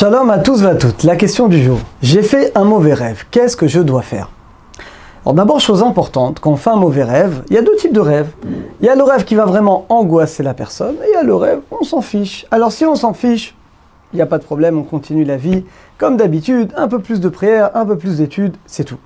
Shalom à tous et à toutes. La question du jour. J'ai fait un mauvais rêve. Qu'est-ce que je dois faire? Alors d'abord, chose importante, quand on fait un mauvais rêve, il y a deux types de rêves. Il y a le rêve qui va vraiment angoisser la personne et il y a le rêve, on s'en fiche. Alors si on s'en fiche, il n'y a pas de problème, on continue la vie comme d'habitude, un peu plus de prière, un peu plus d'études, c'est tout.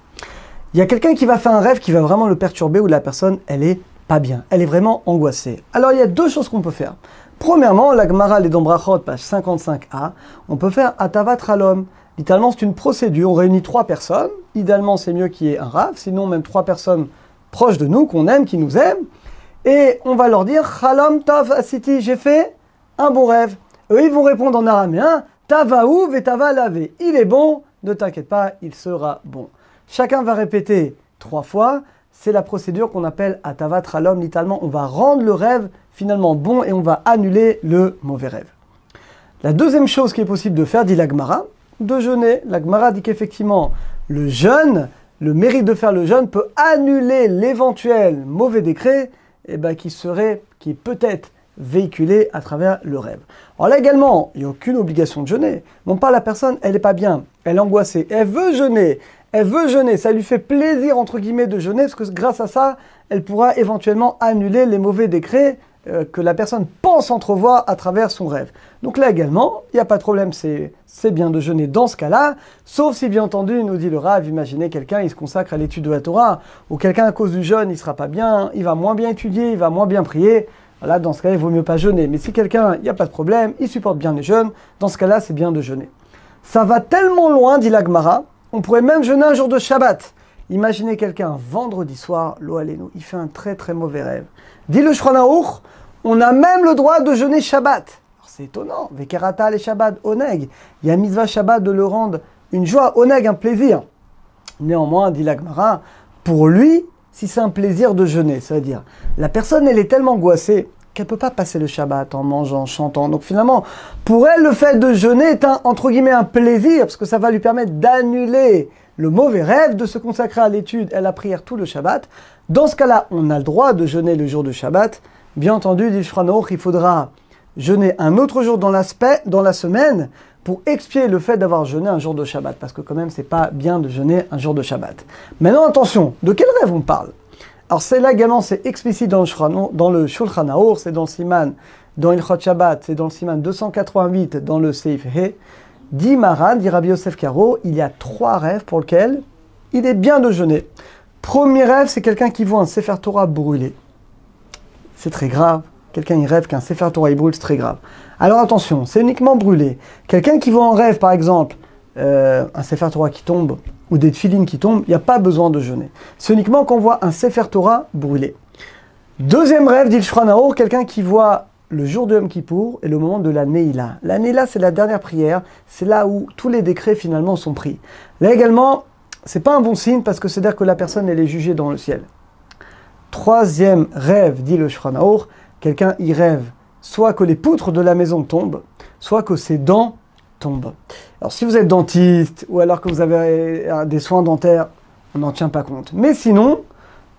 Il y a quelqu'un qui va faire un rêve qui va vraiment le perturber où la personne, elle est pas bien, elle est vraiment angoissée. Alors il y a deux choses qu'on peut faire. Premièrement, la Gemara, les Brachot, page 55a, on peut faire Atavat Ralom. Littéralement, c'est une procédure, on réunit trois personnes. Idéalement, c'est mieux qu'il y ait un Rav, sinon même trois personnes proches de nous, qu'on aime, qui nous aiment. Et on va leur dire Chalom Tov Asiti, j'ai fait un bon rêve. Eux, ils vont répondre en araméen Tavaou Vetava Lavé. Il est bon, ne t'inquiète pas, il sera bon. Chacun va répéter 3 fois. C'est la procédure qu'on appelle Atavat Ralom. Littéralement, on va rendre le rêve finalement bon et on va annuler le mauvais rêve. La deuxième chose qui est possible de faire, dit la Gemara, de jeûner. La Gemara dit qu'effectivement, le jeûne, le mérite de faire le jeûne peut annuler l'éventuel mauvais décret qui peut être véhiculé à travers le rêve. Alors là également, il n'y a aucune obligation de jeûner. Non pas la personne, elle n'est pas bien, elle est angoissée, elle veut jeûner, ça lui fait plaisir entre guillemets de jeûner parce que grâce à ça, elle pourra éventuellement annuler les mauvais décrets que la personne pense entrevoir à travers son rêve. Donc là également, il n'y a pas de problème, c'est bien de jeûner dans ce cas-là, sauf si bien entendu, nous dit le Rav, imaginez quelqu'un, il se consacre à l'étude de la Torah, ou quelqu'un à cause du jeûne, il ne sera pas bien, il va moins bien étudier, il va moins bien prier. Là, dans ce cas-là, il vaut mieux pas jeûner. Mais si quelqu'un, il n'y a pas de problème, il supporte bien les jeûnes, dans ce cas-là, c'est bien de jeûner. Ça va tellement loin, dit la Gemara, on pourrait même jeûner un jour de Shabbat. Imaginez quelqu'un, vendredi soir, lo alenu, il fait un très très mauvais rêve. Dit le Shulchan Aruch, on a même le droit de jeûner Shabbat. C'est étonnant, Vekerata les Shabbat, oneg. Il y a mitzvah Shabbat de le rendre une joie, oneg, un plaisir. Néanmoins, dit la Gemara, pour lui, si c'est un plaisir de jeûner, ça veut dire, la personne, elle est tellement angoissée qu'elle ne peut pas passer le Shabbat en mangeant, en chantant. Donc finalement, pour elle, le fait de jeûner est entre guillemets un plaisir, parce que ça va lui permettre d'annuler le mauvais rêve, de se consacrer à l'étude et à la prière tout le Shabbat. Dans ce cas-là, on a le droit de jeûner le jour de Shabbat. Bien entendu, dit Shulchan Aruch, il faudra jeûner un autre jour dans la semaine pour expier le fait d'avoir jeûné un jour de Shabbat, parce que quand même, c'est pas bien de jeûner un jour de Shabbat. Maintenant, attention, de quel rêve on parle? Alors c'est là également, c'est explicite dans le Shulchan Aruch, c'est dans le Siman, dans Ilchot Shabbat, c'est dans le Siman 288, dans le Seif He. Dit Maran, dit Rabbi Yosef Karo, il y a 3 rêves pour lesquels il est bien de jeûner. Premier rêve, c'est quelqu'un qui voit un Sefer Torah brûlé. C'est très grave. Quelqu'un il rêve qu'un Sefer Torah il brûle, c'est très grave. Alors attention, c'est uniquement brûlé. Quelqu'un qui voit en rêve, par exemple, un Sefer Torah qui tombe, ou des tefilines qui tombent, il n'y a pas besoin de jeûner. C'est uniquement qu'on voit un Sefer Torah brûlé. Deuxième rêve, dit le Shulchan Aruch, quelqu'un qui voit le jour de Yom Kippour et le moment de la Neila. La Neila, c'est la dernière prière, c'est là où tous les décrets finalement sont pris. Là également, c'est pas un bon signe parce que c'est-à-dire que la personne, elle est jugée dans le ciel. Troisième rêve, dit le Shulchan Aruch, quelqu'un y rêve soit que les poutres de la maison tombent, soit que ses dents tombent. Alors si vous êtes dentiste ou alors que vous avez des soins dentaires, on n'en tient pas compte. Mais sinon,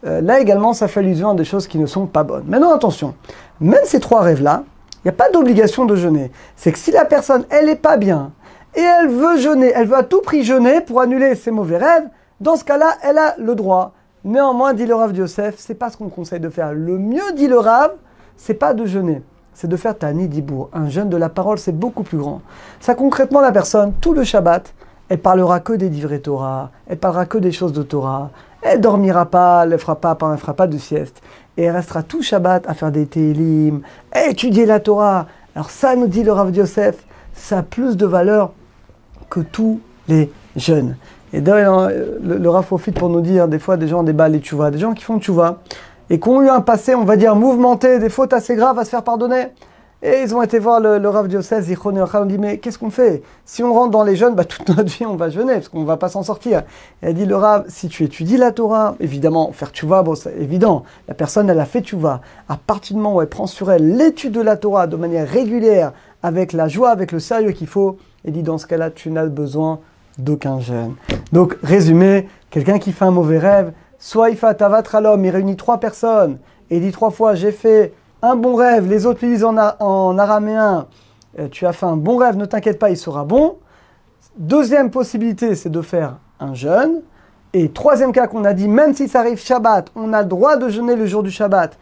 là également, ça fait allusion à des choses qui ne sont pas bonnes. Maintenant, attention, même ces 3 rêves-là, il n'y a pas d'obligation de jeûner. C'est que si la personne, elle n'est pas bien et elle veut jeûner, elle veut à tout prix jeûner pour annuler ses mauvais rêves, dans ce cas-là, elle a le droit. Néanmoins, dit le Rav Yosef, c'est pas ce qu'on conseille de faire. Le mieux, dit le Rav, c'est pas de jeûner. C'est de faire Tani Dibour. Un jeûne de la parole, c'est beaucoup plus grand. Ça, concrètement, la personne, tout le Shabbat, elle parlera que des divrei Torah, elle parlera que des choses de Torah, elle dormira pas, elle fera pas de sieste, et elle restera tout Shabbat à faire des Tehillim, à étudier la Torah. Alors ça, nous dit le Rav Yosef, ça a plus de valeur que tous les jeûnes. Et d'ailleurs, le Rav profite pour nous dire, des fois, des gens déballent les tchouva, des gens qui font tchouva, et qui ont eu un passé, on va dire, mouvementé, des fautes assez graves à se faire pardonner. Et ils ont été voir le Rav Yosef, Zichron Yochai, on dit, mais qu'est-ce qu'on fait? Si on rentre dans les jeûnes, toute notre vie, on va jeûner, parce qu'on ne va pas s'en sortir. Et elle dit, le Rav, si tu étudies la Torah, évidemment, faire tchouva, bon, c'est évident, la personne, elle a fait tchouva. À partir du moment où elle prend sur elle l'étude de la Torah de manière régulière, avec la joie, avec le sérieux qu'il faut, elle dit, dans ce cas-là, tu n'as besoin d'aucun jeûne. Donc, résumé, quelqu'un qui fait un mauvais rêve, soit il fait Atavat Ralom, il réunit 3 personnes, et il dit 3 fois, j'ai fait un bon rêve, les autres lui disent en araméen, tu as fait un bon rêve, ne t'inquiète pas, il sera bon. Deuxième possibilité, c'est de faire un jeûne. Et troisième cas qu'on a dit, même si ça arrive Shabbat, on a le droit de jeûner le jour du Shabbat.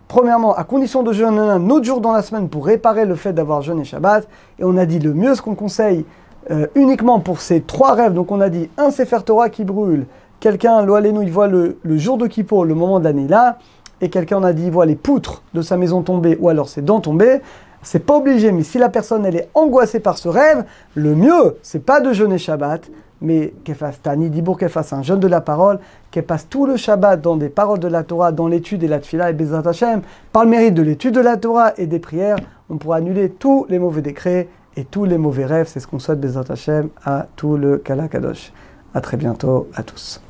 Premièrement, à condition de jeûner un autre jour dans la semaine pour réparer le fait d'avoir jeûné Shabbat. Et on a dit le mieux, ce qu'on conseille uniquement pour ces trois rêves. Donc on a dit un Sefer Torah qui brûle, quelqu'un, lo alenu, il voit le jour de Kippour, le moment de l'année là, et quelqu'un, on a dit, il voit les poutres de sa maison tomber, ou alors ses dents tomber. C'est pas obligé, mais si la personne elle est angoissée par ce rêve, le mieux, c'est pas de jeûner Shabbat, mais qu'elle fasse Tani Dibour, qu'elle fasse un jeûne de la parole, qu'elle passe tout le Shabbat dans des paroles de la Torah, dans l'étude et la Tfila et Bezrat Hashem. Par le mérite de l'étude de la Torah et des prières, on pourra annuler tous les mauvais décrets et tous les mauvais rêves. C'est ce qu'on souhaite Bezrat Hashem à tout le Kala Kadosh. À très bientôt à tous.